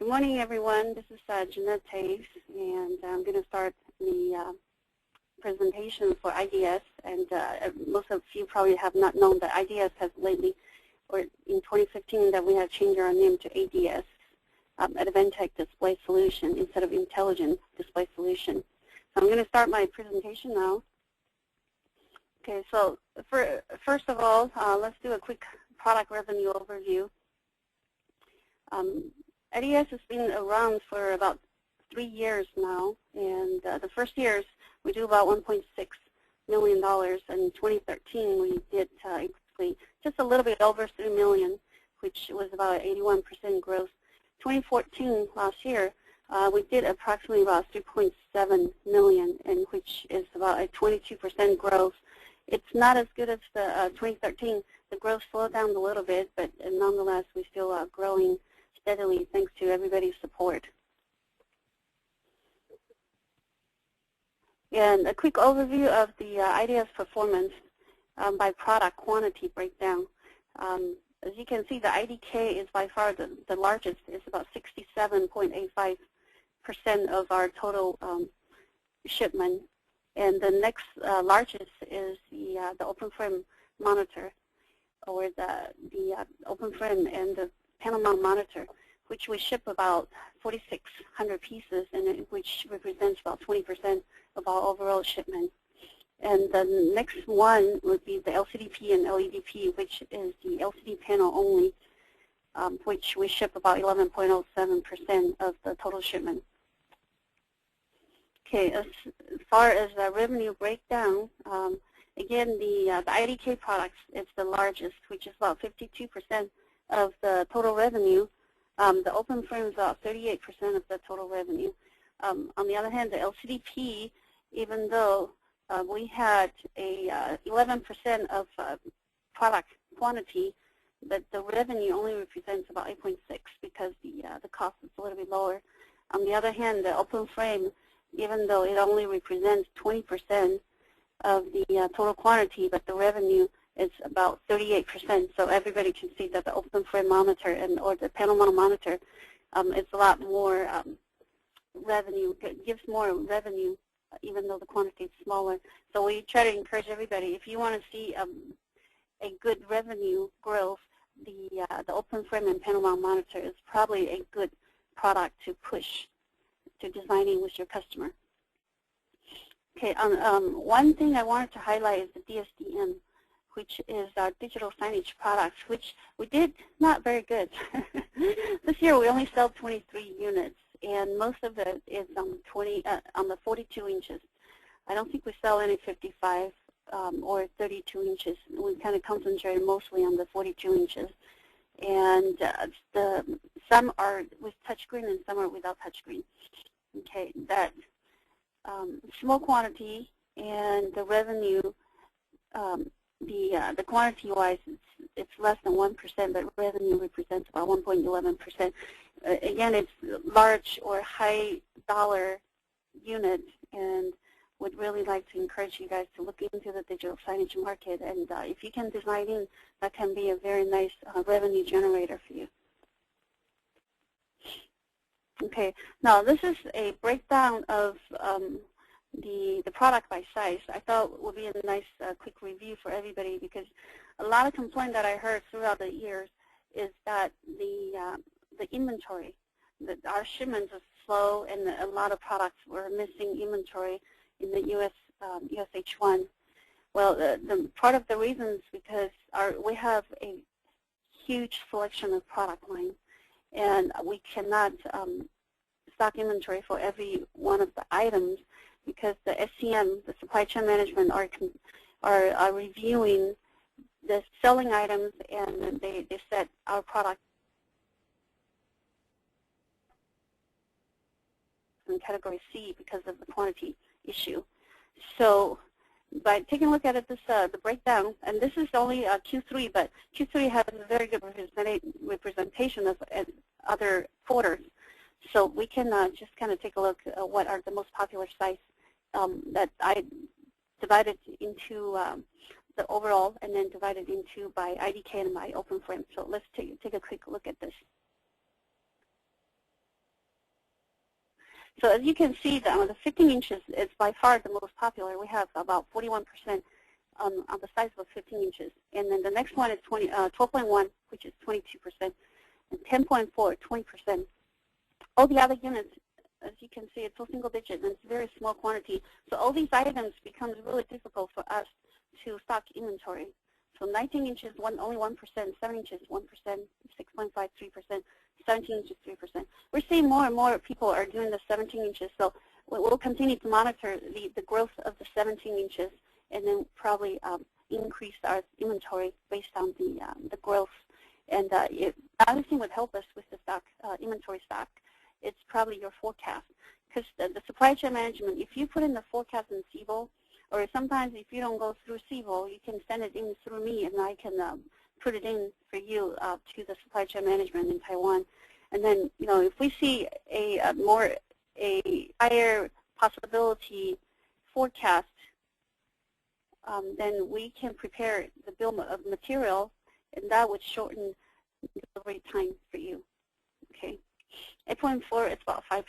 Good morning, everyone. This is Jeannette Toews, and I'm going to start the presentation for IDS. And most of you probably have not known that IDS has lately, or in 2015, that we have changed our name to ADS, Advantech Display Solution, instead of Intelligent Display Solution. So I'm going to start my presentation now. Okay, so first of all, let's do a quick product revenue overview. IDS has been around for about 3 years now, and the first years we do about $1.6 million. In 2013 we did just a little bit over $3 million, which was about 81% growth. 2014, last year, we did approximately about $3.7 million, and which is about a 22% growth. It's not as good as the 2013. The growth slowed down a little bit, but nonetheless we still are growing steadily thanks to everybody's support. And a quick overview of the IDS performance by product quantity breakdown. As you can see, the IDK is by far the largest. It's about 67.85% of our total shipment. And the next largest is the open frame monitor, or the open frame and the panel mount monitor, which we ship about 4,600 pieces, and which represents about 20% of our overall shipment. And the next one would be the LCDP and LEDP, which is the LCD panel only, which we ship about 11.07% of the total shipment. Okay, as far as the revenue breakdown, again, the IDK products is the largest, which is about 52% of the total revenue. The open frame is about 38% of the total revenue. On the other hand, the LCDP, even though we had a 11% of product quantity, but the revenue only represents about 8.6 because the cost is a little bit lower. On the other hand, the open frame, even though it only represents 20% of the total quantity, but the revenue is about 38%. So everybody can see that the open frame monitor or the panel mount monitor, it's a lot more revenue, gives more revenue, even though the quantity is smaller. So we try to encourage everybody, if you want to see a good revenue growth, the open frame and panel mount monitor is probably a good product to push to designing with your customer. Okay, one thing I wanted to highlight is the DSDM, which is our digital signage products, which we did not very good. This year we only sell 23 units, and most of it is on the 42 inches. I don't think we sell any 55 or 32 inches. We kind of concentrate mostly on the 42 inches. And some are with touchscreen and some are without touchscreen. Okay, that small quantity and the revenue, the quantity-wise, it's less than 1%, but revenue represents about 1.11%. Again, it's large or high dollar units, and would really like to encourage you guys to look into the digital signage market. And if you can design in, that can be a very nice revenue generator for you. Okay, now this is a breakdown of the product by size. I thought it would be a nice quick review for everybody, because a lot of complaint that I heard throughout the years is that the inventory, that our shipments are slow, and a lot of products were missing inventory in the USH1. Well, the part of the reason is because we have a huge selection of product lines, and we cannot stock inventory for every one of the items, because the SCM, the supply chain management, are reviewing the selling items, and they set our product in category C because of the quantity issue. So by taking a look at it, the breakdown, and this is only Q3, but Q3 has a very good representation of other quarters. So we can just kind of take a look at what are the most popular sites that I divided into the overall, and then divided into by IDK and by open frame. So let's take a quick look at this. So as you can see, the 15 inches is by far the most popular. We have about 41% on the size of 15 inches. And then the next one is 12.1, which is 22%, and 10.4, 20%. All the other units, as you can see, it's all single digit, and it's very small quantity. So all these items becomes really difficult for us to stock inventory. So 19 inches, only 1%, 7 inches, 1%, 6.5, 3%, 17 inches, 3%. We're seeing more and more people are doing the 17 inches, so we'll continue to monitor the growth of the 17 inches and then probably increase our inventory based on the growth. And the other thing would help us with the stock, inventory stock, it's probably your forecast. Because the supply chain management, if you put in the forecast in CBO, or sometimes if you don't go through CBO, you can send it in through me, and I can put it in for you to the supply chain management in Taiwan. And then, if we see a higher possibility forecast, then we can prepare the bill of material, and that would shorten delivery time for you. Okay, 8.4 is about 5%.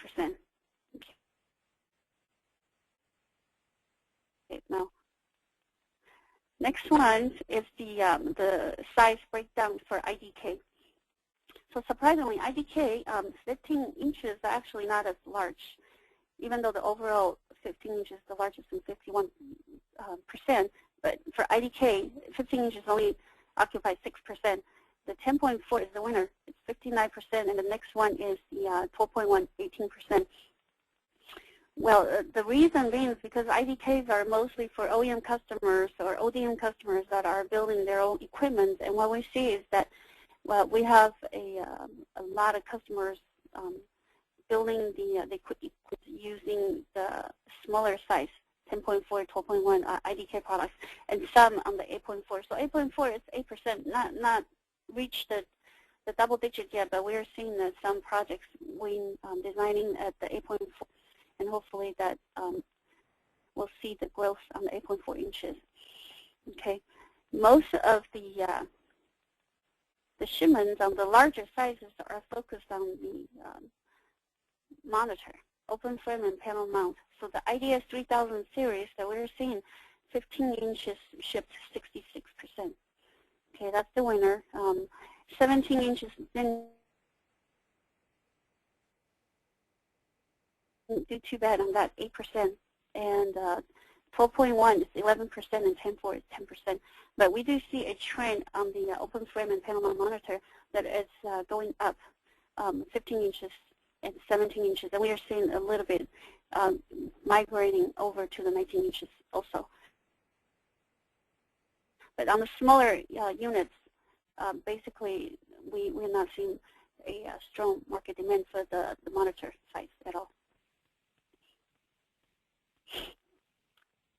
Okay, now, next one is the size breakdown for IDK. So surprisingly, IDK 15 inches are actually not as large, even though the overall 15 inches is the largest in 51%. But for IDK, 15 inches only occupies 6%. The 10.4 is the winner. It's 59%, and the next one is the 12.1, 18%. Well, the reason being is because IDKs are mostly for OEM customers or ODM customers that are building their own equipment. And what we see is that, well, we have a lot of customers building the equipment using the smaller size, 10.4, 12.1 IDK products, and some on the 8.4. So 8.4 is 8%, not reached the double digit yet, but we are seeing that some projects we designing at the 8.4. And hopefully that we'll see the growth on the 8.4 inches. Okay, most of the shipments on the larger sizes are focused on the monitor, open frame and panel mount. So the IDS 3000 series that we're seeing, 15 inches shipped 66%. Okay, that's the winner. 17 inches then do too bad on that, 8%, and 12.1 is 11%, and 10.4 is 10%. But we do see a trend on the open frame and panel mount monitor that is going up 15 inches and 17 inches, and we are seeing a little bit migrating over to the 19 inches also. But on the smaller units, basically we're not seeing a strong market demand for the monitor size at all.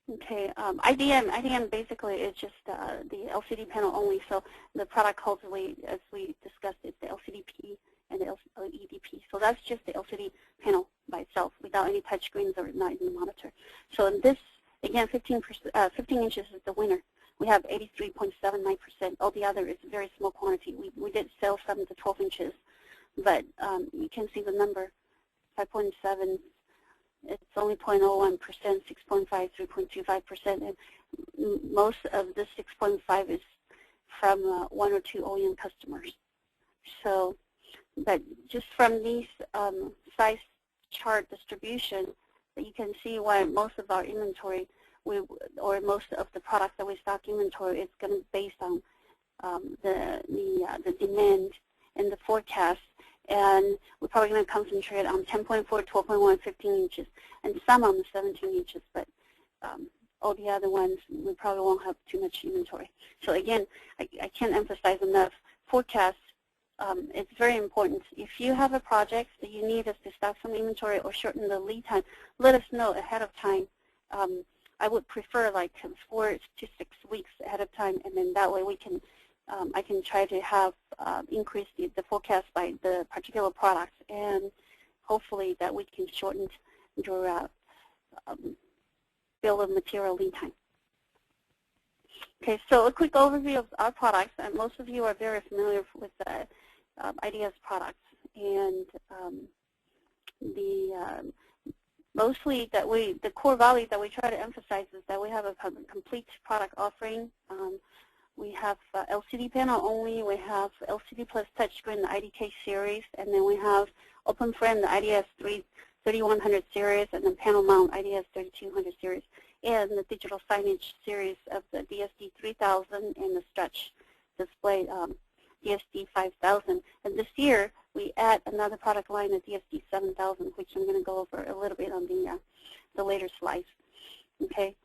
Okay, IDM basically is just the LCD panel only. So the product codes, as we discussed, is the LCD-P and the LED-P. So that's just the LCD panel by itself without any touch screens or not in the monitor. So in this, again, 15 inches is the winner. We have 83.79%. All the other is very small quantity. We did sell some of the 12 inches, but you can see the number, 5.7. It's only 0.01%, 6.5, 3.25%, and most of the 6.5 is from one or two OEM customers. So, but just from these size chart distribution, you can see why most of our inventory, or most of the products that we stock inventory, is going to be based on the demand and the forecast. And we're probably going to concentrate on 10.4, 12.1, 15 inches, and some on the 17 inches, but all the other ones, we probably won't have too much inventory. So again, I can't emphasize enough, forecast, it's very important. If you have a project that you need us to stock some inventory or shorten the lead time, let us know ahead of time. I would prefer like 4 to 6 weeks ahead of time, and then that way we can I can try to have increase the forecast by the particular products, and hopefully that we can shorten your bill of material lead time. Okay, so a quick overview of our products, and most of you are very familiar with the IDS products, and mostly the core value that we try to emphasize is that we have a complete product offering. We have LCD panel only, we have LCD plus touchscreen, the IDK series, and then we have open frame, the IDS 3100 series, and then panel mount IDS 3200 series, and the digital signage series of the DSD 3000 and the stretch display DSD 5000. And this year, we add another product line, the DSD 7000, which I'm going to go over a little bit on the later slides. Okay.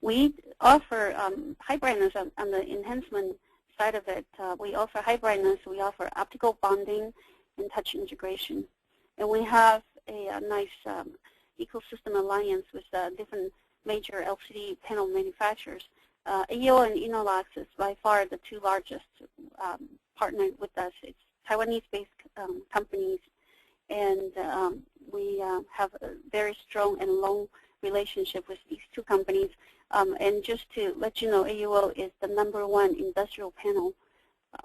We offer high brightness on the enhancement side of it. We offer high brightness, we offer optical bonding and touch integration. And we have a nice ecosystem alliance with different major LCD panel manufacturers. AO and Innolux is by far the two largest partner with us. It's Taiwanese-based companies, and we have a very strong and long relationship with these two companies. And just to let you know, AUO is the #1 industrial panel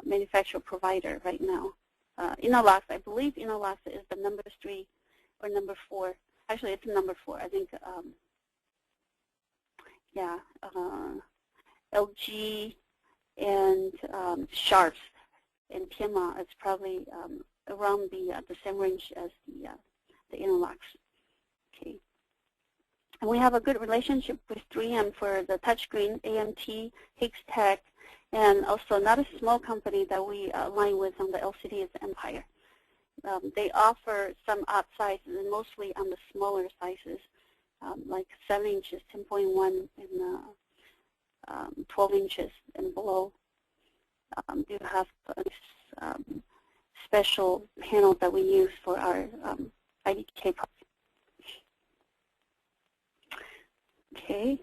manufacturer provider right now. Innolux, I believe Innolux is the #3 or #4. Actually, it's #4. I think, yeah, LG and Sharps and Tianma is probably around the same range as the Innolux. Okay. And we have a good relationship with 3M for the touchscreen, AMT, Higgs Tech, and also not a small company that we align with on the LCD is Empire. They offer some odd sizes, and mostly on the smaller sizes, like 7 inches, 10.1, and 12 inches and below. Do have a special panel that we use for our IDK products. Okay.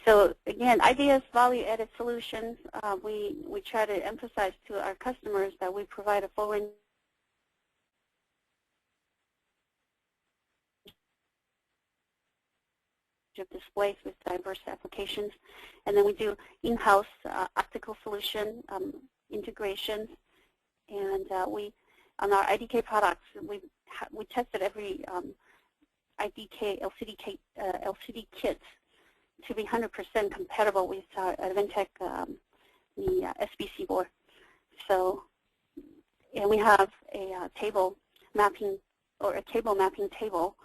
So again, IDS value-added solutions, we try to emphasize to our customers that we provide a full range of displays with diverse applications. And then we do in-house optical solution integrations. And on our IDK products, we tested every IDK LCD kits to be 100% compatible with our Advantech the SBC board. So, and we have a table mapping or a cable mapping table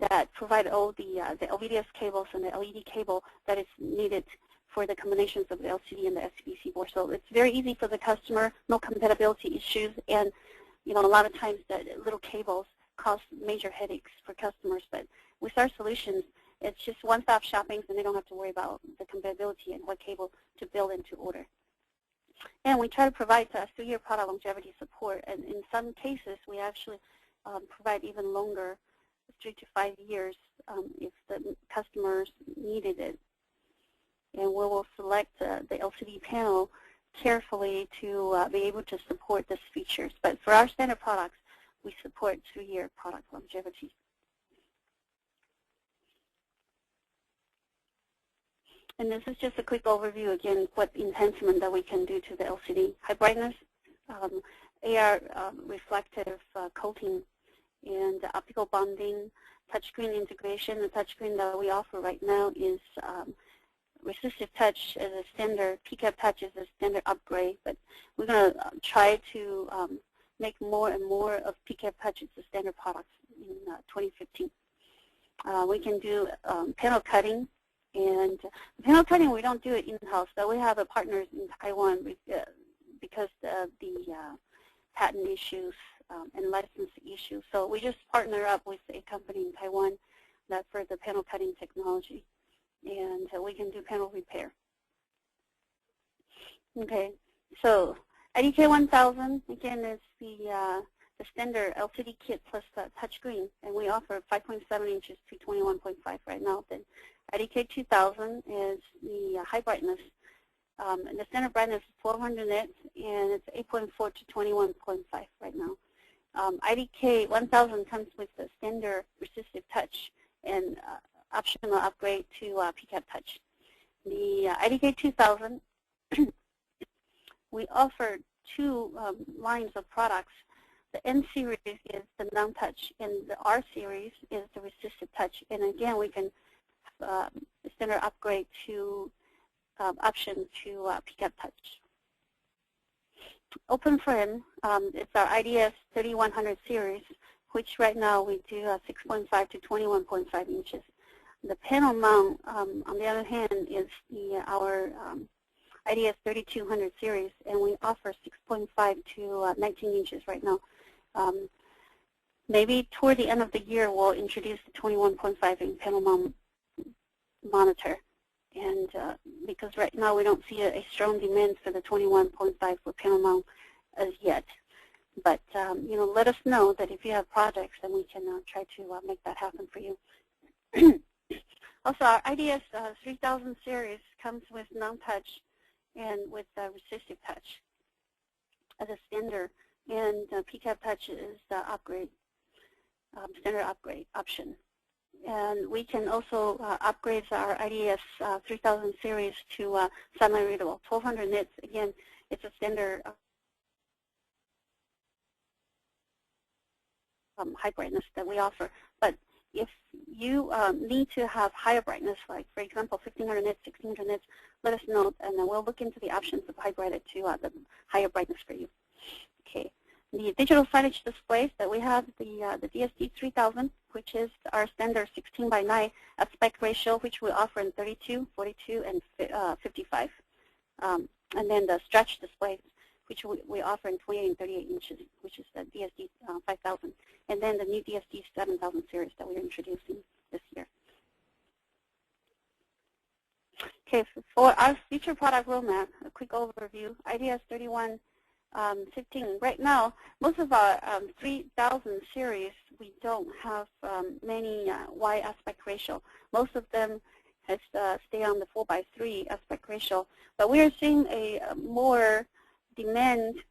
that provide all the LVDS cables and the LED cable that is needed for the combinations of the LCD and the SBC board. So it's very easy for the customer, no compatibility issues, and a lot of times the little cables cause major headaches for customers. But with our solutions, it's just one-stop shopping, and they don't have to worry about the compatibility and what cable to build and to order. And we try to provide 3-year product longevity support, and in some cases, we actually provide even longer, 3 to 5 years, if the customers needed it. And we will select the LCD panel carefully to be able to support these features. But for our standard products, we support 3-year product longevity. And this is just a quick overview, again, what enhancement that we can do to the LCD. High brightness, AR reflective coating, and optical bonding, touchscreen integration. The touchscreen that we offer right now is resistive touch as a standard. PCAP touch is a standard upgrade, but we're going to try to make more and more of PCAP touch as a standard product in 2015. We can do panel cutting. And panel cutting, we don't do it in-house, but we have partners in Taiwan because of the patent issues and license issues. So we just partner up with a company in Taiwan that for the panel cutting technology, and we can do panel repair. Okay, so IDK 1000 again is the standard LCD kit plus touchscreen, and we offer 5.7 inches to 21.5 right now. Then IDK 2000 is the high brightness, and the standard brightness is 1200 nits, and it's 8.4 to 21.5 right now. IDK 1000 comes with the standard resistive touch and optional upgrade to PCAP touch. The IDK 2000, we offer 2 lines of products. The The N series is the non-touch, and the R series is the resistive touch. And again, we can standard upgrade to option to pickup touch. Open frame, it's our IDS 3100 series, which right now we do 6.5 to 21.5 inches. The panel mount, on the other hand, is our IDS 3200 series, and we offer 6.5 to 19 inches right now. Maybe toward the end of the year, we'll introduce the 21.5 inch panel mount monitor. And because right now we don't see a strong demand for the 21.5 for panel mount as yet. But let us know that if you have projects, then we can try to make that happen for you. Also, our IDS 3000 series comes with non-touch and with resistive touch as a standard, and PCAP touch is the upgrade, standard upgrade option. And we can also upgrade our IDS 3000 series to semi-readable, 1200 nits. Again, it's a standard high brightness that we offer. But if you need to have higher brightness, like for example 1500 nits, 1600 nits, let us know, and then we'll look into the options of hybrid it to the higher brightness for you. Okay. The digital signage displays that we have, the DSD 3000, which is our standard 16:9 aspect ratio, which we offer in 32, 42, and 55. And then the stretch displays, which we offer in 28 and 38 inches, which is the DSD 5000. And then the new DSD 7000 series that we're introducing this year. Okay, for our future product roadmap, a quick overview. IDS 3115. Right now, most of our 3000 series, we don't have many Y aspect ratio. Most of them has stay on the 4:3 aspect ratio. But we are seeing a more demand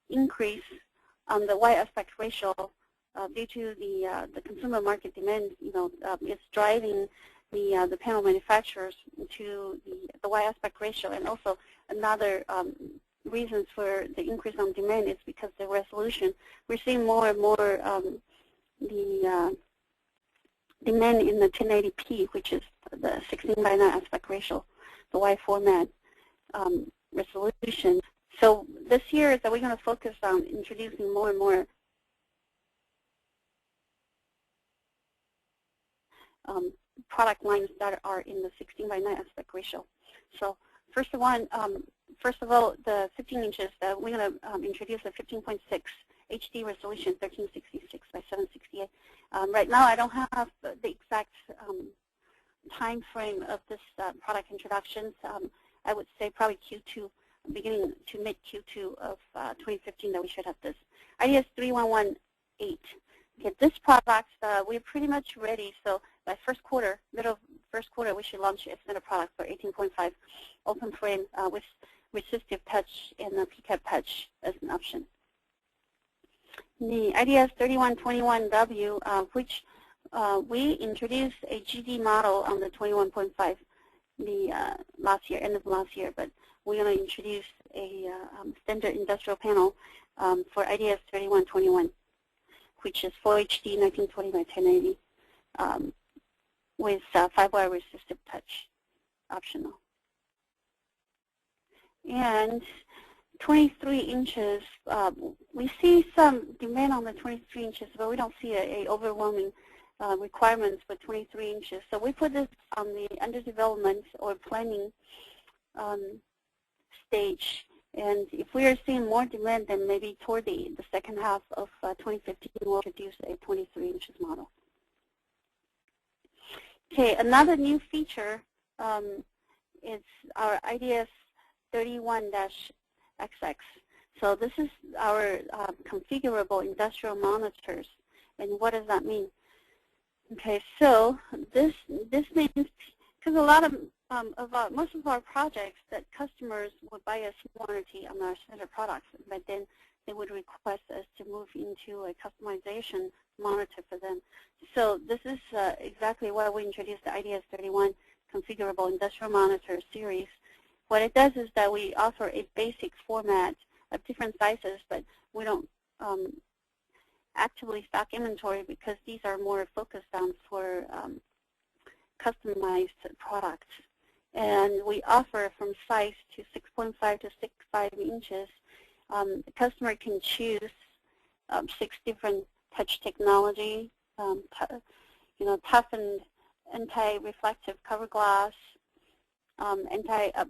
increase on the Y aspect ratio due to the consumer market demand. It's driving the panel manufacturers to the Y aspect ratio, and also another reasons for the increase on demand is because the resolution. We're seeing more and more the demand in the 1080p, which is the 16:9 aspect ratio, the Y format resolution. So this year is that we're going to focus on introducing more and more product lines that are in the 16:9 aspect ratio. So first of all, the 15 inches that we're going to introduce a 15.6 HD resolution, 1366 by 768. Right now, I don't have the exact time frame of this product introductions. I would say probably Q2, beginning to mid Q2 of 2015 that we should have this. IDS 3118. Okay, this product, we're pretty much ready. So by middle of first quarter, we should launch a standard product for 18.5 open frame with resistive touch and the PCAP touch as an option. The IDS 3121W, which we introduced a GD model on the 21.5 last year, end of last year, but we're going to introduce a standard industrial panel for IDS 3121, which is 4 HD 1920 by 1080 with 5-wire resistive touch optional. And 23 inches, we see some demand on the 23 inches, but we don't see a overwhelming requirements for 23 inches. So we put this on the under development or planning stage. And if we are seeing more demand, then maybe toward the second half of 2015, we'll introduce a 23 inches model. Okay, another new feature is our IDS 31-XX. So this is our configurable industrial monitors. And what does that mean? Okay, so this means, because a lot of most of our projects that customers would buy a small quantity on our standard products, but then they would request us to move into a customization monitor for them. So this is exactly why we introduced the IDS 31 configurable industrial monitor series. What it does is that we offer a basic format of different sizes, but we don't actively stock inventory because these are more focused on for customized products. And we offer from size to 6.5 to 6.5 inches. The customer can choose 6 different touch technology, toughened anti-reflective cover glass,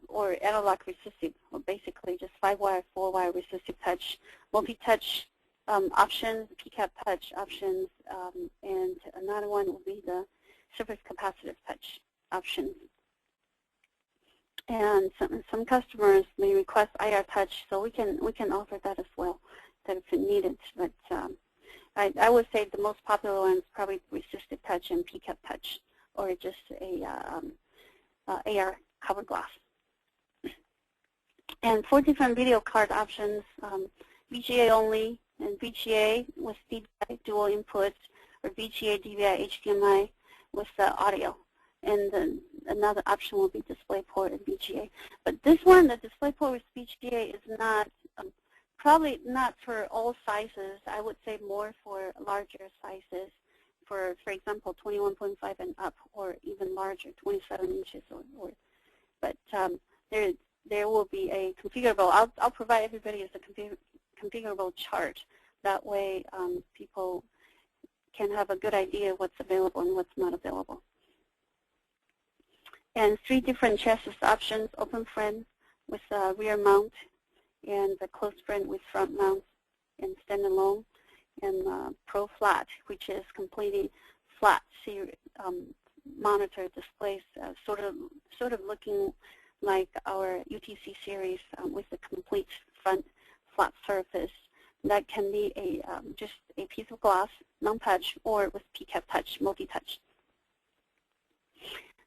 or analog resistive, or basically just 5-wire, 4-wire resistive touch, multi-touch options, PCAP touch options, and another one will be the surface capacitive touch options. And some customers may request IR touch, so we can offer that as well, that if needed. But I would say the most popular one is probably resistive touch and PCAP touch, or just a AR cover glass. And 4 different video card options, VGA only, and VGA with DVI dual input, or VGA, DVI, HDMI with audio. And then another option will be DisplayPort and VGA. But this one, the DisplayPort with VGA, is not probably not for all sizes. I would say more for larger sizes. For example, 21.5 and up, or even larger, 27 inches or but there will be a configurable. I'll provide everybody as a configurable chart. That way, people can have a good idea of what's available and what's not available. And 3 different chassis options: open frame with rear mount, and the closed frame with front mount and standalone, and Pro Flat, which is completely flat monitor displays, sort of looking like our UTC series with a complete front flat surface. That can be just a piece of glass, non-touch, or with PCAP touch, multi-touch.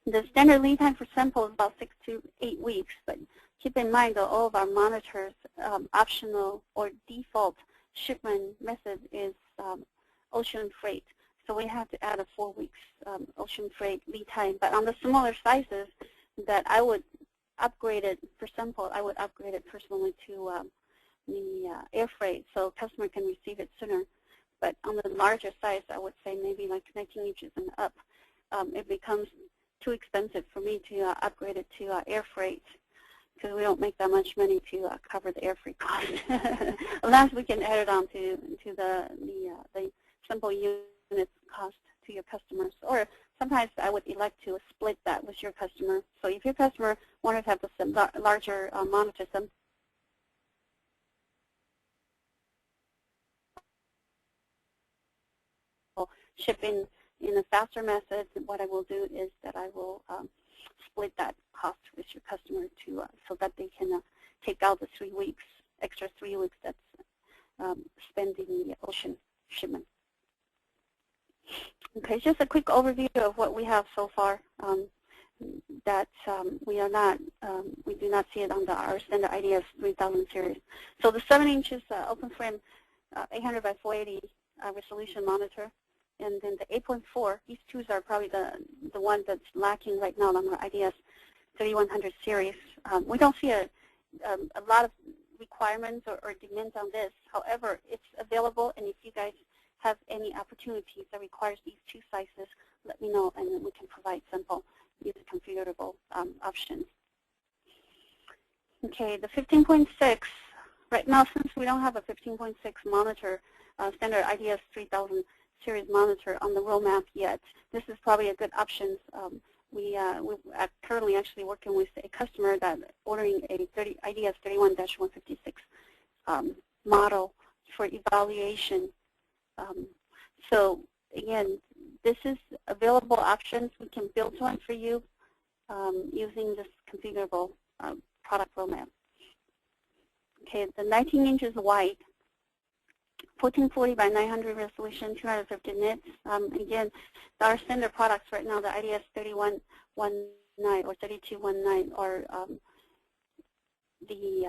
The standard lead time for sample is about 6 to 8 weeks, but keep in mind that all of our monitors, optional or default shipment method is ocean freight. So we have to add a 4 weeks ocean freight lead time. But on the smaller sizes that I would upgrade it for sample, I would upgrade it personally to the air freight so customer can receive it sooner. But on the larger size, I would say maybe like 19 inches and up, it becomes too expensive for me to upgrade it to air freight, because we don't make that much money to cover the air freight cost, unless we can add it on to the simple units cost to your customers. Or sometimes I would elect to split that with your customer. So if your customer wanted to have the larger monitor shipping in a faster method, what I will do is that I will split that cost with your customer to so that they can take out the 3 weeks, extra 3 weeks that's spent in the ocean shipment. Okay, just a quick overview of what we have so far. That we do not see it on our standard IDS 3000 series. So the 7 inches open frame 800 by 480 resolution monitor. And then the 8.4, these two are probably the one that's lacking right now on our IDS 3100 series. We don't see a lot of requirements or demands on this. However, it's available, and if you guys have any opportunities that requires these 2 sizes, let me know, and then we can provide sample using configurable options. Okay, the 15.6, right now, since we don't have a 15.6 monitor, standard IDS 3000 series monitor on the roadmap yet, this is probably a good option. We're currently actually working with a customer that ordering a IDS 31-156 model for evaluation. So again, this is available options. We can build one for you using this configurable product roadmap. Okay, the 19 inches wide, 1440 by 900 resolution, 250 nits. Again, our standard products right now, the IDS 3119 or 3219, or the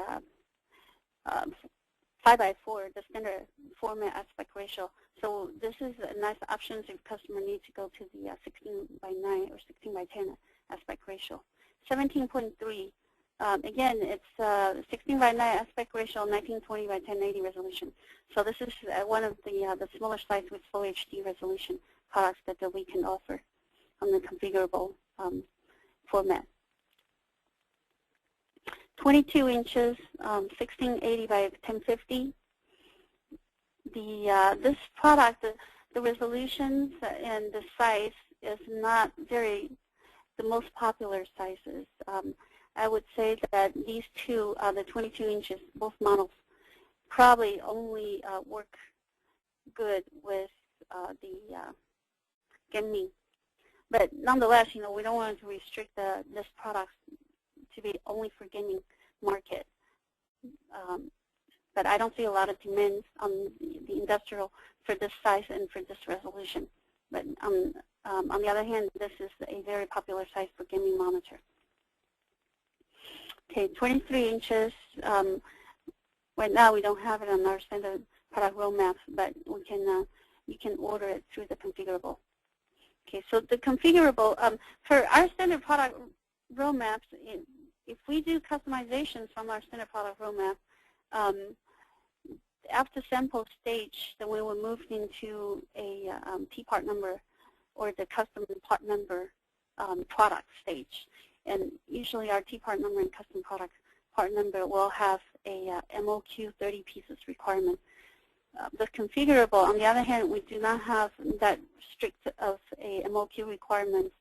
5x4, the standard format aspect ratio. So this is a nice option if the customer needs to go to the 16 by 9 or 16 by 10 aspect ratio. 17.3 Again, it's 16 by 9 aspect ratio, 1920 by 1080 resolution. So this is one of the smaller size with full HD resolution products that we can offer on the configurable format. 22 inches, 1680 by 1050. This product, the resolutions and the size is not the most popular sizes. I would say that these two, the 22 inches, both models, probably only work good with the gaming. But nonetheless, we don't want to restrict this product to be only for gaming market. But I don't see a lot of demands on the industrial for this size and for this resolution. But on the other hand, this is a very popular size for gaming monitor. Okay, 23 inches. Right now, we don't have it on our standard product roadmap, but we can you can order it through the configurable. Okay, so the configurable for our standard product roadmaps, if we do customizations from our standard product roadmap, after sample stage, then we will move into a T part number or the custom part number product stage. And usually our T part number and custom product part number will have a MOQ 30 pieces requirement. The configurable, on the other hand, we do not have that strict of a MOQ requirement.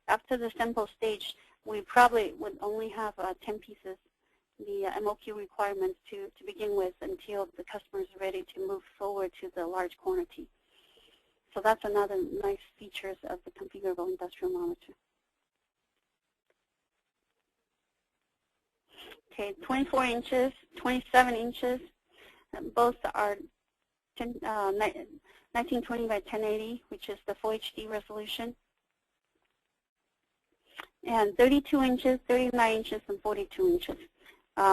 After the sample stage, we probably would only have 10 pieces, the MOQ requirements to begin with until the customer is ready to move forward to the large quantity. So that's another nice features of the configurable industrial monitor. Okay, 24 inches, 27 inches, both are 1920 by 1080, which is the full HD resolution. And 32 inches, 39 inches, and 42 inches.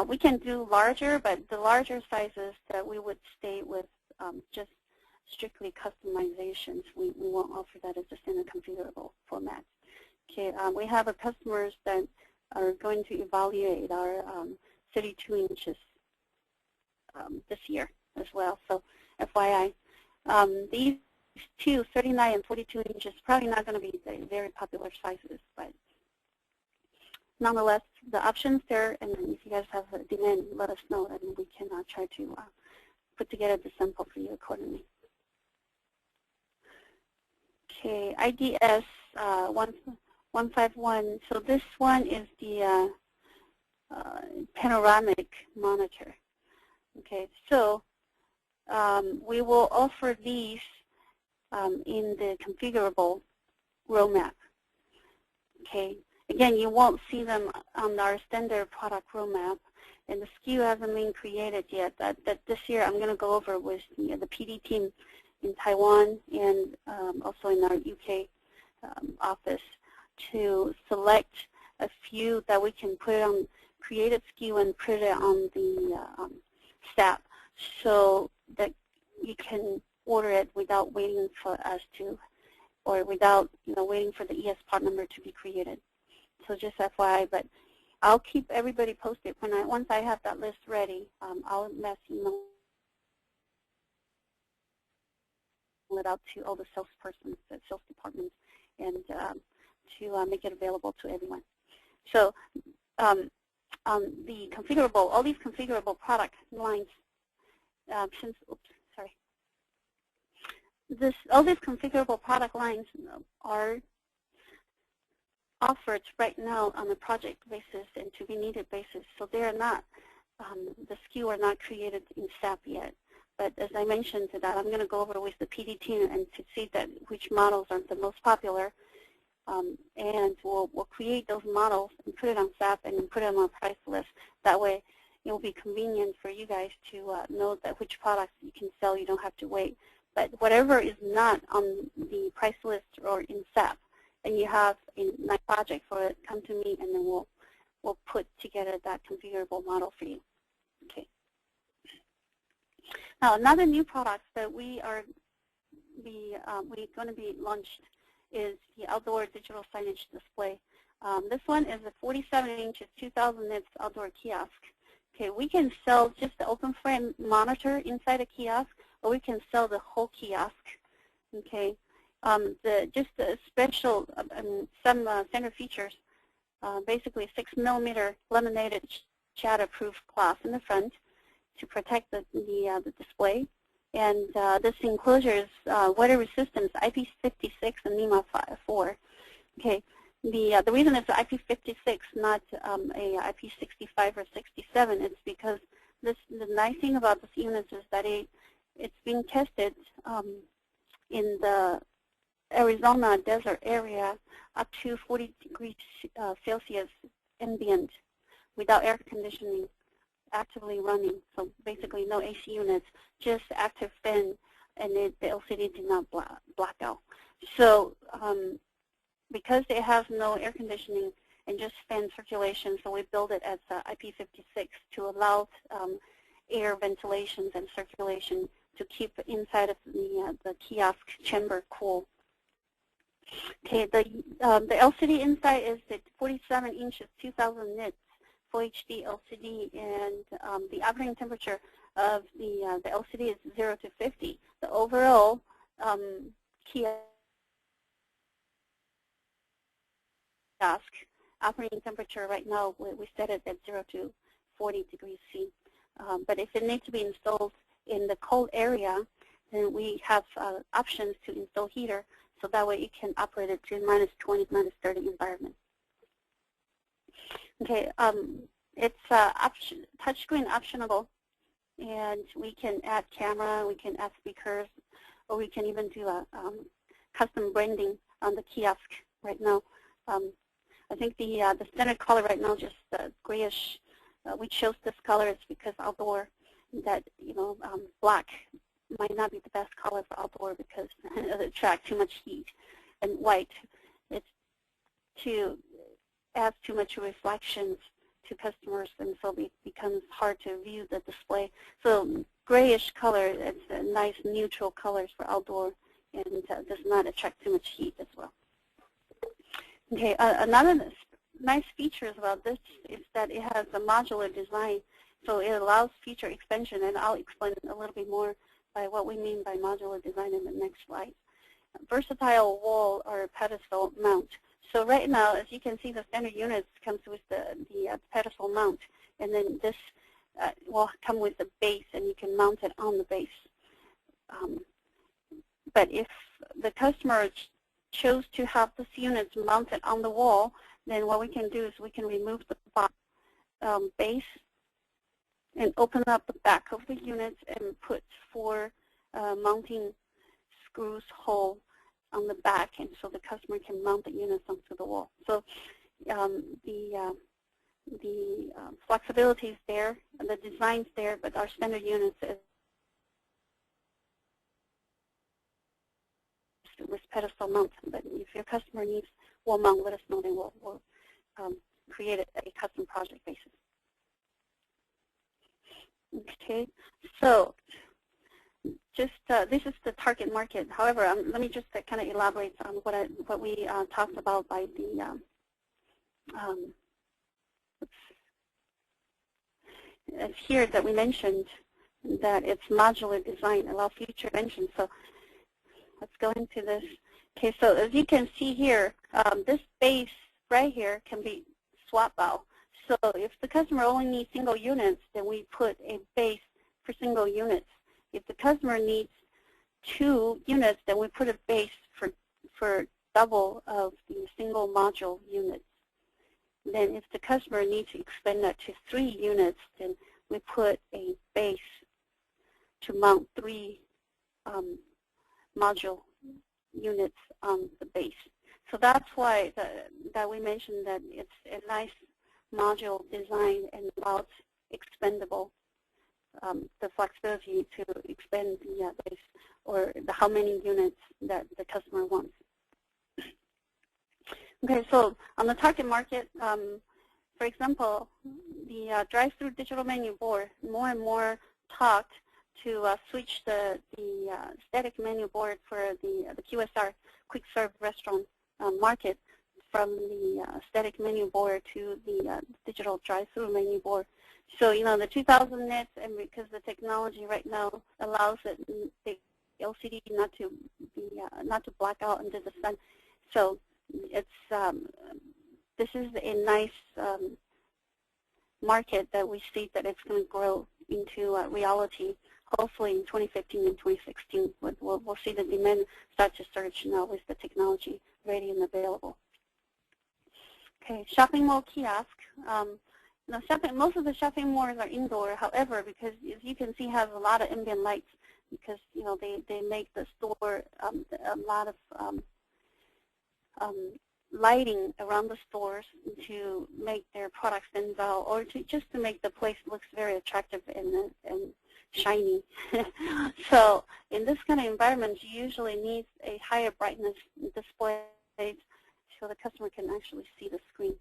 We can do larger, but the larger sizes that we would stay with just strictly customizations. We won't offer that as a standard configurable format. Okay, we have customers that are going to evaluate our 32 inches this year as well. So FYI, these two, 39 and 42 inches, probably not going to be very popular sizes, but nonetheless, the options there, and if you guys have a demand, let us know, and we can try to put together the sample for you accordingly. Okay, IDS 151. So this one is the panoramic monitor. Okay, so we will offer these in the configurable roadmap. Okay. Again, you won't see them on our standard product roadmap, and the SKU hasn't been created yet. That this year I'm going to go over with the PD team in Taiwan and also in our UK office to select a few that we can put on created SKU and put it on the SAP so that you can order it without waiting for us to, or without waiting for the ES part number to be created. So just FYI, but I'll keep everybody posted once I have that list ready. I'll email it out to all the salespersons, the sales departments, and to make it available to everyone. So the configurable, all these configurable product lines, all these configurable product lines are offered right now on a project basis and to be needed basis. So they are not, the SKU are not created in SAP yet. But as I mentioned that I'm going to go over with the PD team and to see that which models are the most popular. And we'll create those models and put it on SAP and then put it on our price list. That way it will be convenient for you guys to know that which products you can sell. You don't have to wait. But whatever is not on the price list or in SAP, and you have a nice project for it, come to me, and then we'll put together that configurable model for you. Okay. Now, another new product that we're going to be launched is the outdoor digital signage display. This one is a 47 inches, 2,000 nits outdoor kiosk. Okay, we can sell just the open frame monitor inside a kiosk, or we can sell the whole kiosk. Okay, just the special some standard features. Basically, 6mm laminated shatterproof glass in the front to protect the display, and this enclosure is water resistant, IP56 and NEMA 4. Okay. The reason it's IP56, not a IP65 or 67, it's because the nice thing about this unit is that it's being tested in the Arizona desert area up to 40 degrees Celsius ambient without air conditioning actively running. So basically no AC units, just active fan, and the LCD did not black out. So because it has no air conditioning and just fan circulation, so we build it as IP56 to allow air ventilations and circulation to keep inside of the kiosk chamber cool. Okay, the LCD inside is at 47 inches, 2,000 nits, Full HD LCD, and the operating temperature of the LCD is 0 to 50. The overall kiosk operating temperature right now, we set it at 0 to 40 degrees C. But if it needs to be installed in the cold area, then we have options to install heater, so that way it can operate at -20, -30 environment. Okay, it's touchscreen optionable, and we can add camera, we can add speakers, or we can even do a custom branding on the kiosk right now. I think the standard color right now, just grayish. We chose this color is because outdoor, that black might not be the best color for outdoor because it attracts too much heat, and white, it's adds too much reflections to customers, and so it becomes hard to view the display. So grayish color, it's a nice neutral colors for outdoor, and does not attract too much heat as well. Okay, another nice features about this is that it has a modular design, so it allows feature expansion, and I'll explain a little bit more by what we mean by modular design in the next slide. Versatile wall or pedestal mount. So right now, as you can see, the standard units comes with the pedestal mount, and then this will come with the base, and you can mount it on the base. But if the customer chose to have this unit mounted on the wall, then what we can do is we can remove the base and open up the back of the units and put 4 mounting screws hole on the back, and so the customer can mount the units onto the wall. So the flexibility is there, and the design's there, but our standard units is with pedestal mount. But if your customer needs wall mount, let us know, then we'll create a custom project basis. Okay, so just this is the target market. However, let me just kind of elaborate on what we talked about by the it's here that we mentioned that it's modular design, allow future expansion. So let's go into this. Okay, so as you can see here, this base right here can be swapped out. So if the customer only needs single units, then we put a base for single units. If the customer needs 2 units, then we put a base for double of the single module units. Then if the customer needs to expand that to 3 units, then we put a base to mount 3 module units on the base. So that's why that we mentioned that it's a nice module design and allows expandable, the flexibility to expand the base or how many units that the customer wants. Okay, so on the target market, for example, the drive-through digital menu board, more and more talked to switch the static menu board for the QSR, quick serve restaurant market from the static menu board to the digital drive-through menu board. So, the 2,000 nits, and because the technology right now allows the LCD not to black out under the sun. So it's this is a nice market that we see that it's going to grow into reality. Hopefully in 2015 and 2016, we'll see the demand start to surge now with the technology ready and available. Okay, shopping mall kiosk. Most of the shopping malls are indoor. However, because as you can see, has a lot of ambient lights because they make the store a lot of lighting around the stores to make their products stand out, or just to make the place looks very attractive and shiny. So in this kind of environment, you usually need a higher brightness display so the customer can actually see the screen.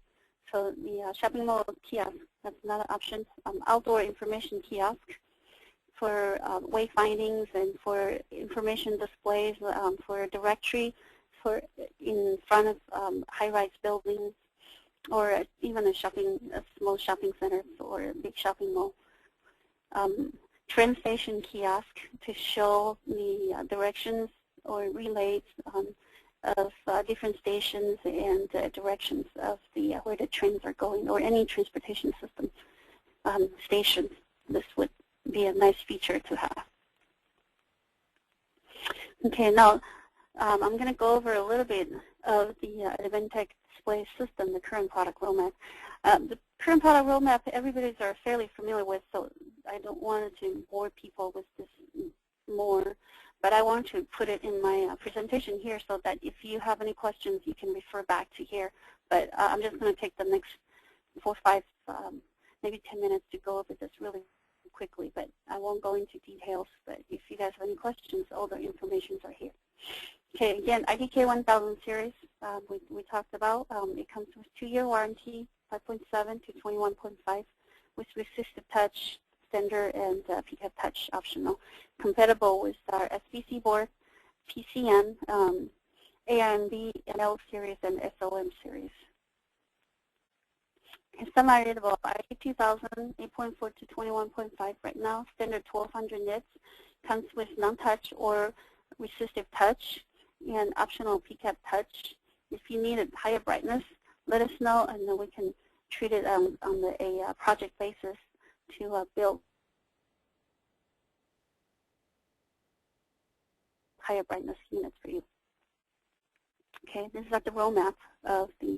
So the shopping mall kiosk, that's another option. Outdoor information kiosk for wayfindings and for information displays, for directory, for in front of high-rise buildings, or even a small shopping center or a big shopping mall. Train station kiosk to show the directions or relays of different stations and directions of where the trains are going, or any transportation system stations. This would be a nice feature to have. Okay, now I'm going to go over a little bit of the Advantech display system, the current product roadmap. The current product roadmap, everybody's are fairly familiar with, so I don't want to bore people with this more. But I want to put it in my presentation here so that if you have any questions, you can refer back to here. But I'm just going to take the next 4, 5, maybe 10 minutes to go over this really quickly. But I won't go into details. But if you guys have any questions, all the informations are here. Okay, again, IDK 1000 series we talked about. It comes with 2-year warranty, 5.7 to 21.5, with resistive touch, standard, and PCAP touch optional, compatible with our SBC board, PCM, ARMB, ML series, and SOM series. Semi-readable IDK 2000, 8.4 to 21.5 right now, standard 1200 nits, comes with non-touch or resistive touch, and optional PCAP touch. If you need a higher brightness, let us know, and then we can treat it on a project basis to build higher brightness units for you. Okay, this is the roadmap of the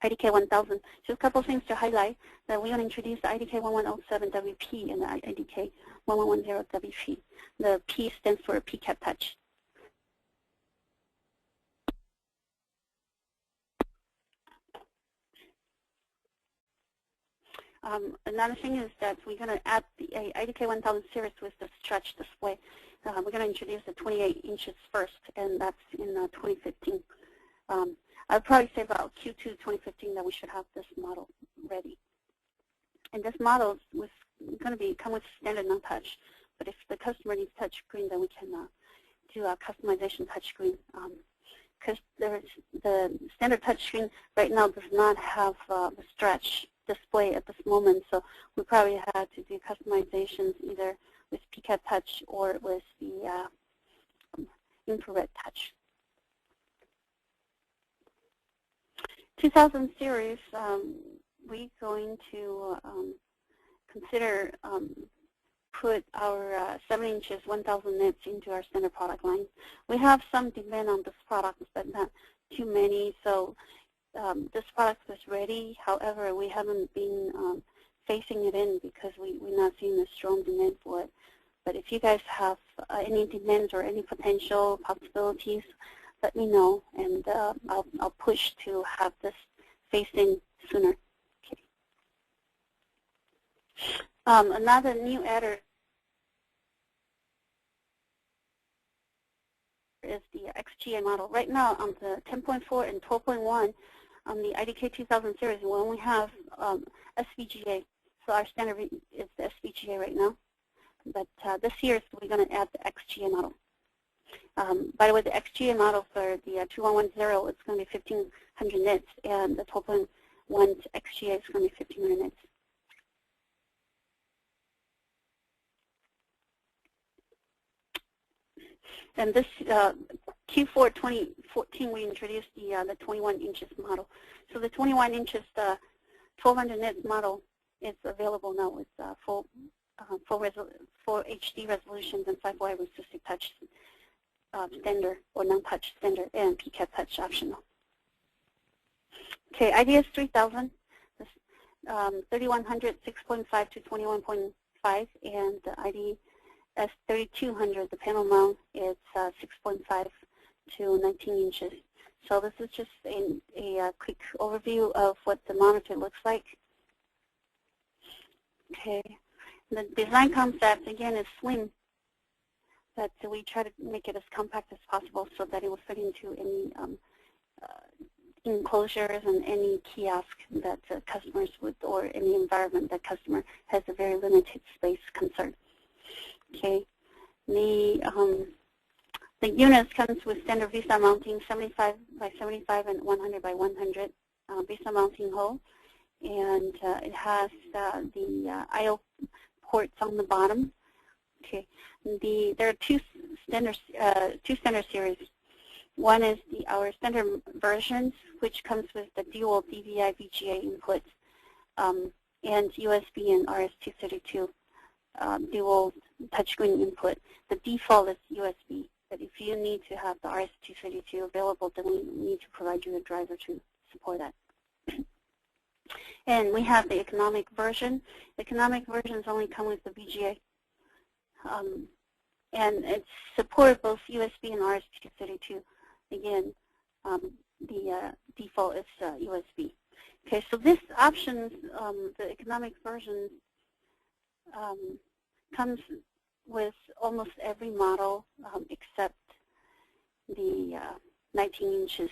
IDK 1000. Just a couple things to highlight that we're going to introduce the IDK 1107WP and the IDK 1110WP. The P stands for PCAP touch. Another thing is that we're going to add the IDK 1000 series with the stretch display. We're going to introduce the 28 inches first, and that's in 2015. I'd probably say about Q2 2015 that we should have this model ready. And this model was going to come with standard non-touch, but if the customer needs touch screen, then we can do a customization touch screen. Because the standard touch screen right now does not have the stretch display at this moment, so we probably had to do customizations either with PCAP touch or with the infrared touch. 2000 series, we're going to consider put our 7 inches 1000 nits into our standard product line. We have some demand on this product, but not too many, so this product is ready. However, we haven't been phasing it in because we're not seeing a strong demand for it. But if you guys have any demands or any potential possibilities, let me know, and I'll push to have this phased in sooner. Okay. Another new adder is the XGA model. Right now on the 10.4 and 12.1 on the IDK 2000 series, we only have SVGA. So our standard is the SVGA right now. But this year we're going to add the XGA model. By the way, the XGA model for the 2110, it's going to be 1,500 nits, and the 12.1 XGA is going to be 1,500 nits. And this Q4 2014, we introduced the 21 inches model. So the 21 inches, 1,200 nits model is available now with full HD resolutions and 5-wire resistive touch standard or non-touch standard and PCAT touch optional. Okay, IDS 3000, 3100 6.5 to 21.5, and the IDS 3200, the panel mount is 6.5 to 19 inches. So this is just a quick overview of what the monitor looks like. Okay, the design concept again is slim, but we try to make it as compact as possible so that it will fit into any enclosures and any kiosk that customers would, or any environment that customer has a very limited space concern. Okay, the unit comes with standard VISA mounting, 75 by 75 and 100 by 100 VISA mounting hole, and it has the I/O ports on the bottom. Okay, there are two standard series. One is our standard versions, which comes with the dual DVI VGA input and USB and RS-232 dual touchscreen input. The default is USB, but if you need to have the RS-232 available, then we need to provide you a driver to support that. And we have the economic version. Economic versions only come with the VGA. And it supports both USB and RS-232. Again, the default is USB. Okay, so this option, the economic version, comes with almost every model except the 19 inches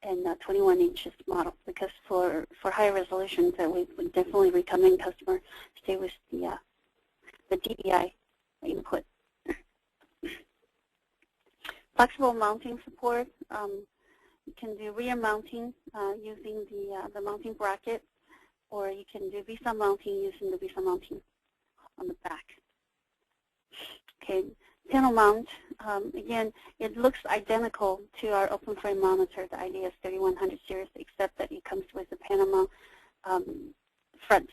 and 21 inches model, because for higher resolutions, we would definitely recommend customer stay with the DVI input. Flexible mounting support. You can do rear mounting using the mounting bracket, or you can do VISA mounting using the VISA mounting on the back. Okay, panel mount. Again, it looks identical to our open frame monitor, the IDS 3100 series, except that it comes with the panel mount front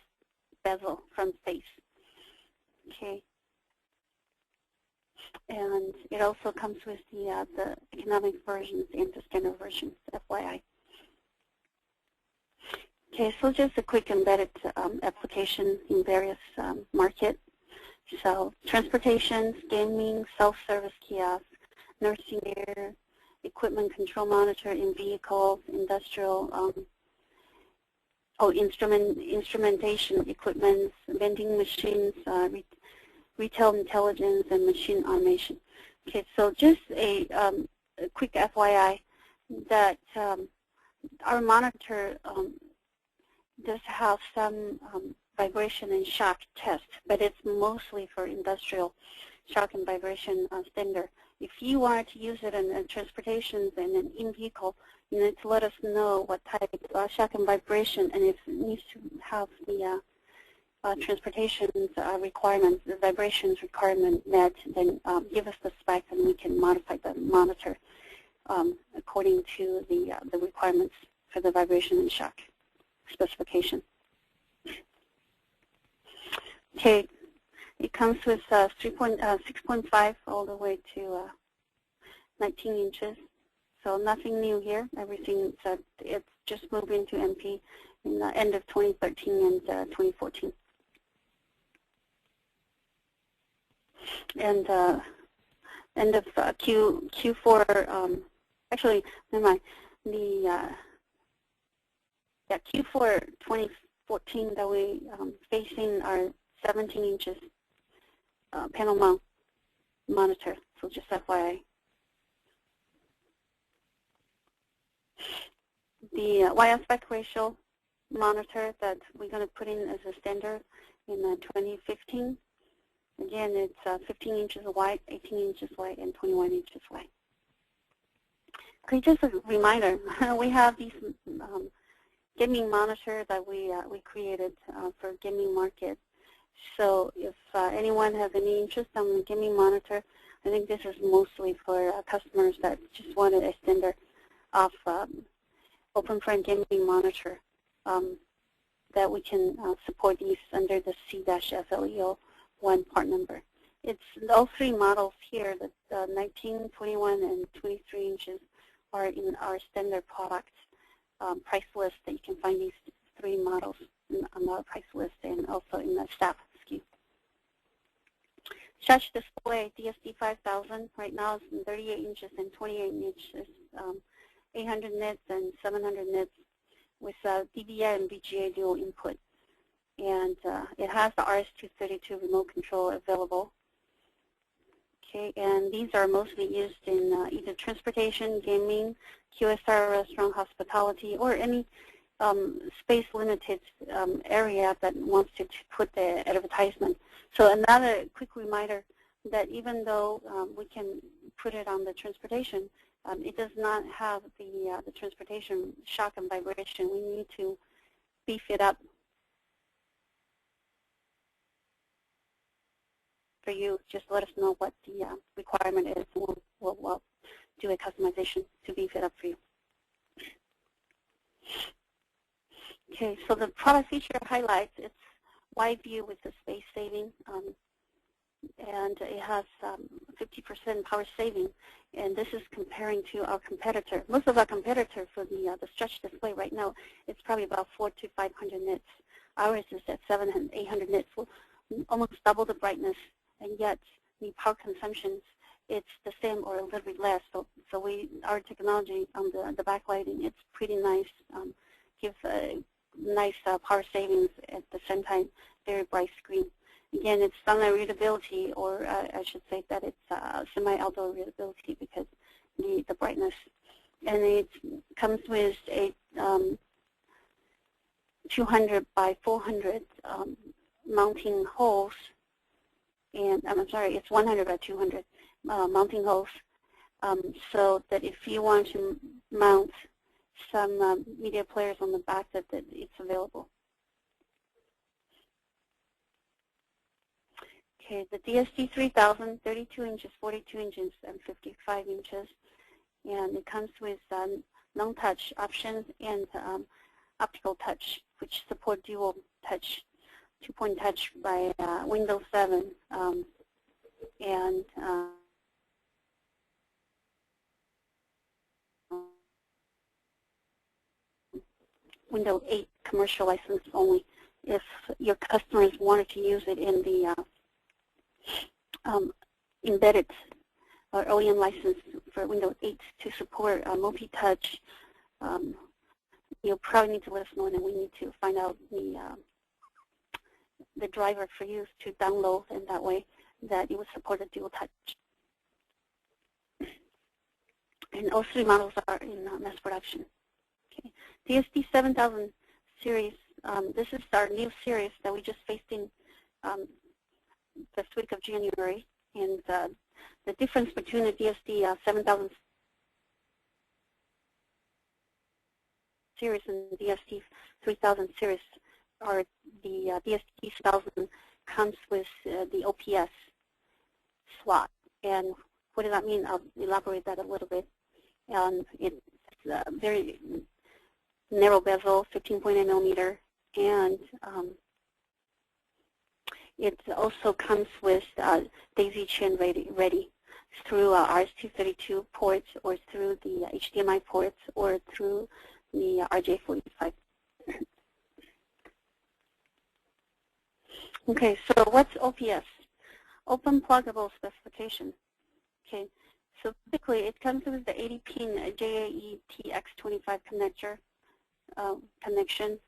bezel, front face. Okay. And it also comes with the economic versions and the standard versions, FYI. Okay, so just a quick embedded application in various markets. So transportation, gaming, self-service kiosks, nursing care, equipment control monitor in vehicles, industrial, instrumentation equipment, vending machines, retail intelligence, and machine automation. Okay, so just a quick FYI that our monitor does have some vibration and shock test, but it's mostly for industrial shock and vibration standard. If you wanted to use it in transportation and an in-vehicle, you need to let us know what type of shock and vibration, and if it needs to have the transportation requirements, the vibrations requirement met, then give us the spec and we can modify the monitor according to the requirements for the vibration and shock specification. Okay, it comes with 6.5 all the way to 19 inches. So nothing new here. Everything it's just moved into MP in the end of 2013 and 2014. And end of Q4. Actually, never mind. The Q4 2014 that we facing our 17 inches panel mount monitor. So just FYI. The Y aspect ratio monitor that we're going to put in as a standard in 2015 Again, it's 15 inches wide, 18 inches wide, and 21 inches wide. Okay, just a reminder, we have these gaming monitor that we created for gaming market. So if anyone has any interest on the gaming monitor, I think this is mostly for customers that just want an extender of open-front gaming monitor that we can support these under the C-FLEO1 part number. It's all three models here, the 19, 21, and 23 inches are in our standard product price list. That you can find these three models on our price list and also in the staff SKU. Touch display DSD 5000 right now is in 38 inches and 28 inches, 800 nits and 700 nits with DVI and VGA dual input. And it has the RS-232 remote control available. Okay, and these are mostly used in either transportation, gaming, QSR, restaurant, hospitality, or any space-limited area that wants to put the advertisement. So another quick reminder that even though we can put it on the transportation, it does not have the transportation shock and vibration. We need to beef it up for you. Just let us know what the requirement is, and we'll do a customization to beef it up for you. Okay, so the product feature highlights, it's wide view with the space saving, and it has 50% power saving, and this is comparing to our competitor. Most of our competitor for the stretch display right now, it's probably about 400 to 500 nits. Ours is at 700 and 800 nits, so almost double the brightness, and yet the power consumption, it's the same or a little bit less. So our technology on the backlighting, it's pretty nice, gives nice power savings at the same time, very bright screen. Again, it's sunlight readability, or I should say that it's semi-outdoor readability because the brightness. And it comes with a 200 by 400 mounting holes, and I'm sorry, it's 100 by 200 mounting holes, so that if you want to mount some media players on the back, that it's available. Okay, the DSD 3000, 32 inches, 42 inches, and 55 inches, and it comes with non-touch options and optical touch, which support dual touch, two-point touch by Windows 7, and Windows 8 commercial license only. If your customers wanted to use it in the embedded or OEM license for Windows 8 to support multi-touch, you'll probably need to let us know, and then we need to find out the driver for you to download, and that way that it would support a dual touch. And all three models are in mass production. Okay. DSD 7000 series, this is our new series that we just faced in this week of January. And the difference between the DSD 7000 series and the DSD 3000 series are the DSD 7000 comes with the OPS slot. And what does that mean? I'll elaborate that a little bit. It's very narrow bezel, 15.8 millimeter, and it also comes with daisy chain ready through RS-232 ports, or through the HDMI ports, or through the RJ45. Okay, so what's OPS? Open Pluggable Specification. Okay, so typically it comes with the 80-pin JAE TX25 connector connection,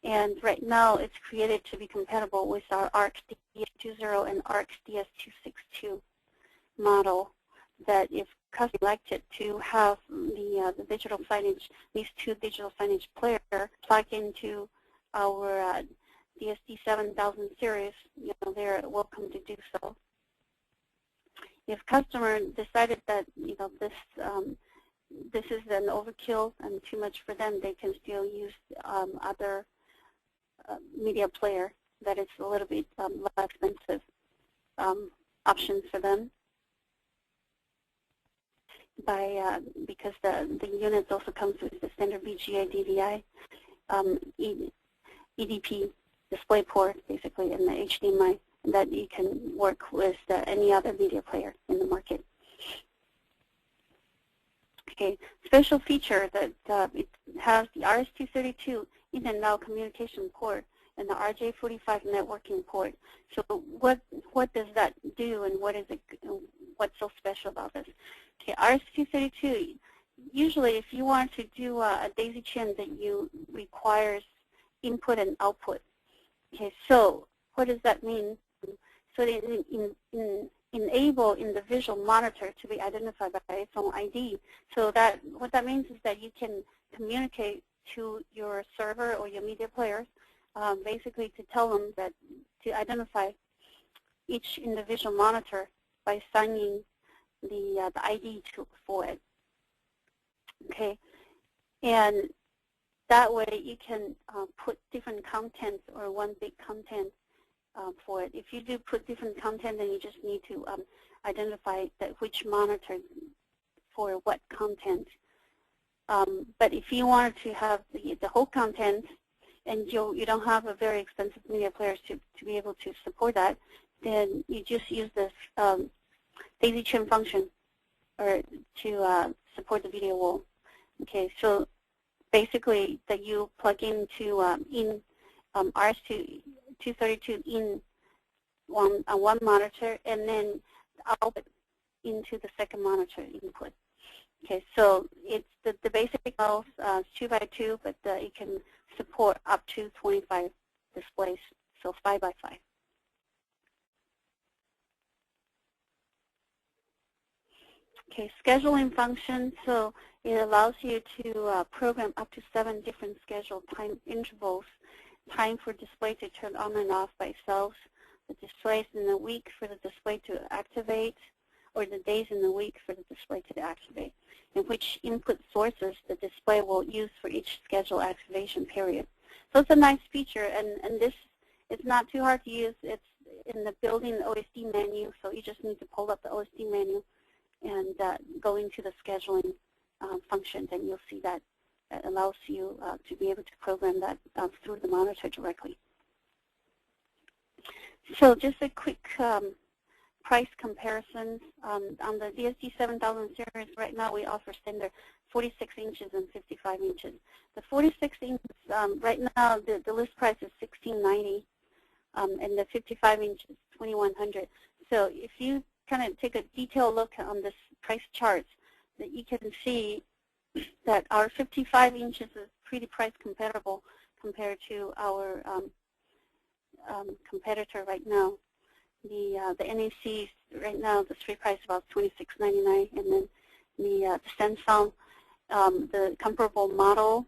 and right now it's created to be compatible with our ARC DS20 and ARC DS262 model. That if customers elected to have the digital signage, these two digital signage player plug into our DSD 7000 series, they're welcome to do so. If customer decided that this is an overkill and too much for them, they can still use other media player that is a little bit less expensive options for them. Because the units also comes with the standard VGA, DVI, EDP display port, basically, and the HDMI, that you can work with any other media player in the market. Okay, special feature that it has the RS-232 in and out communication port and the RJ45 networking port. So what does that do, and what's so special about this? Okay, RS-232, usually if you want to do a daisy chain that requires input and output. Okay, so what does that mean? So they enable individual monitor to be identified by its own ID. So what that means is that you can communicate to your server or your media players, basically to tell them that to identify each individual monitor by assigning the ID for it. Okay, and that way you can put different content or one big content for it. If you do put different content, then you just need to identify which monitor for what content. But if you wanted to have the whole content, and you don't have a very expensive media player to be able to support that, then you just use this daisy chain function or to support the video wall. Okay, so basically that you plug into RS-232 in on one monitor, and then output into the second monitor input. Okay, so it's the basic model is 2 by 2, but it can support up to 25 displays, so 5 by 5. Okay, scheduling function, so it allows you to program up to 7 different scheduled time intervals, time for display to turn on and off by itself, the displays in the week for the display to activate, or the days in the week for the display to activate, and which input sources the display will use for each scheduled activation period. So it's a nice feature, and this is not too hard to use. It's in the built-in OSD menu, so you just need to pull up the OSD menu and go into the scheduling function, and you'll see that allows you to be able to program that through the monitor directly. So just a quick price comparison. On the DSD 7000 series, right now we offer standard 46 inches and 55 inches. The 46 inches, right now the list price is $1,690, and the 55 inches $2,100. So if you kind of take a detailed look on this price charts, that you can see that our 55 inches is pretty price compatible compared to our competitor right now. The NACs right now, the street price is about $26.99, and then the Samsung, the comparable model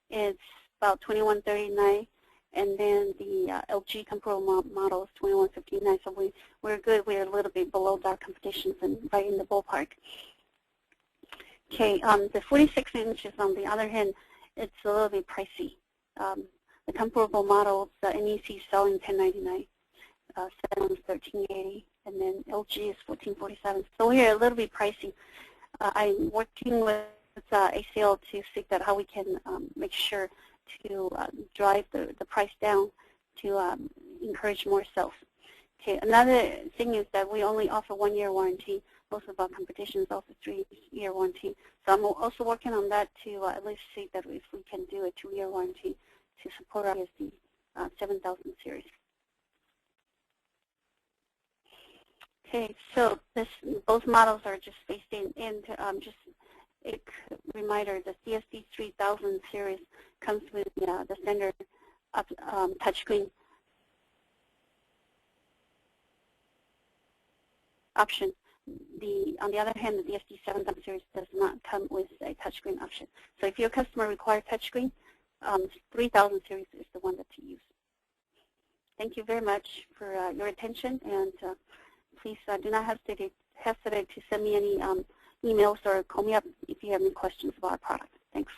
is about $21.39, and then the LG comparable model is $21.59. So we're good. We're a little bit below our competitions and right in the ballpark. Okay, the 46 inches, on the other hand, it's a little bit pricey. The comparable model, the NEC is selling $10.99, Samsung is $13.80, and then LG is $14.47. So we're a little bit pricey. I'm working with ACL to see that how we can make sure to drive the price down to encourage more sales. Okay, another thing is that we only offer 1-year warranty. Most of our competitions offer 3-year warranty. So I'm also working on that to at least see that if we can do a 2-year warranty to support our DSD 7000 series. Okay, so both models are just based in, and just a reminder, the DSD 3000 series comes with the standard touchscreen option. On the other hand, the DSD 7000 series does not come with a touchscreen option. So if your customer requires touchscreen, 3000 series is the one that to use. thank you very much for your attention, and please do not hesitate to send me any emails or call me up if you have any questions about our product. Thanks.